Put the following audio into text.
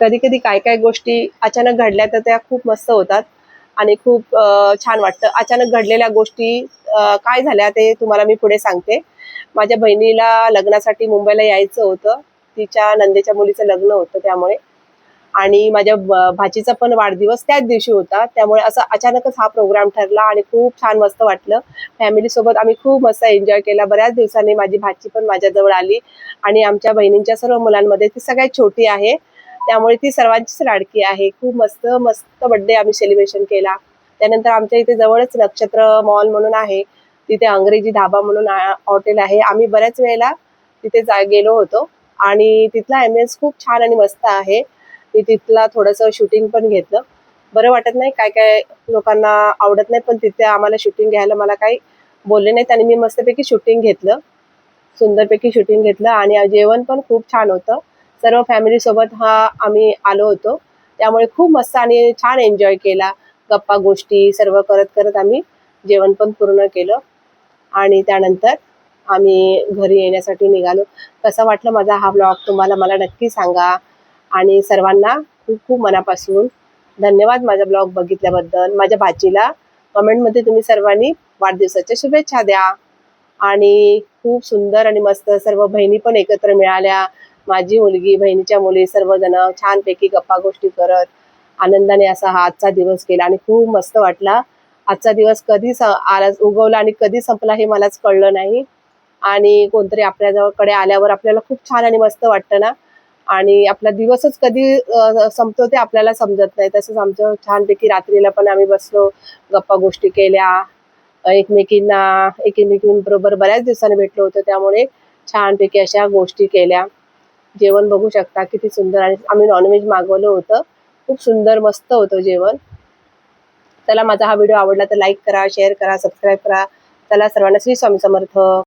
कधी कधी काय काय गोष्टी अचानक घडल्या तर त्या खूप मस्त होतात आणि खूप छान वाटतं. अचानक घडलेल्या गोष्टी काय झाल्या ते तुम्हाला मी पुढे सांगते. माझ्या बहिणीला लग्नासाठी मुंबईला यायचं होतं. तिच्या नंदेच्या मुलीचं लग्न होतं त्यामुळे. आणि माझ्या भाचीचा पण वाढदिवस त्याच दिवशी होता. त्यामुळे असं अचानकच हा प्रोग्राम ठरला आणि खूप छान मस्त वाटलं. फॅमिली सोबत आम्ही खूप मस्त एन्जॉय केला. बऱ्याच दिवसांनी माझी भाची पण माझ्याजवळ आली आणि आमच्या बहिणींच्या सर्व मुलांमध्ये ती सगळ्यात छोटी आहे. त्यामुळे ती सर्वांचीच लाडकी आहे. खूप मस्त मस्त बर्थडे आम्ही सेलिब्रेशन केला. त्यानंतर आमच्या इथे जवळच नक्षत्र मॉल म्हणून आहे. तिथे अंग्रेजी धाबा म्हणून हॉटेल आहे. आम्ही बऱ्याच वेळेला तिथे गेलो होतो आणि तिथला ॲम्बियन्स खूप छान आणि मस्त आहे. मी तिथला थोडंसं शूटिंग पण घेतलं. बरं वाटत नाही, काय काय लोकांना आवडत नाही, पण तिथे आम्हाला शूटिंग घ्यायला मला काही बोलले नाहीत आणि मी मस्तपैकी शूटिंग घेतलं. सुंदरपैकी शूटिंग घेतलं आणि जेवण पण खूप छान होतं. सर्व फॅमिलीसोबत आम्ही आलो होतो. त्यामुळे खूप मस्त आणि छान एन्जॉय केला. गप्पा गोष्टी सर्व करत करत आम्ही जेवण पण पूर्ण केलं आणि त्यानंतर आम्ही घरी येण्यासाठी निघालो. कसा वाटला माझा हा ब्लॉग तुम्हाला मला नक्की सांगा. आणि सर्वांना खूप खूप मनापासून धन्यवाद माझा ब्लॉग बघितल्याबद्दल. माझ्या भाचीला कमेंटमध्ये तुम्ही सर्वांनी वाढदिवसाच्या शुभेच्छा द्या. आणि खूप सुंदर आणि मस्त सर्व बहिणी पण एकत्र मिळाल्या. माझी मुलगी, बहिणीच्या मुली सर्वजण छानपैकी गप्पा गोष्टी करत आनंदाने असा हा आजचा दिवस गेला आणि खूप मस्त वाटला. आजचा दिवस कधी आला उगवला आणि कधी संपला हे मलाच कळलं नाही. आणि कोणतरी आपल्या जवळकडे आल्यावर आपल्याला खूप छान आणि मस्त वाटतं ना. आणि आपला दिवसच कधी संपतो ते आपल्याला समजत नाही. तसंच आमचं छानपैकी रात्रीला पण आम्ही बसलो, गप्पा गोष्टी केल्या. एकमेकींबरोबर बऱ्याच दिवसांनी भेटलो होतो त्यामुळे छानपैकी अशा गोष्टी केल्या. जेवण बघू शकता किती सुंदर आणि आम्ही नॉनव्हेज मागवलं होतं. खूप सुंदर मस्त होतं जेवण. चला, माझा हा व्हिडिओ आवडला तर लाईक करा, शेअर करा, सबस्क्राईब करा. चला सर्वांना श्री स्वामी समर्थ.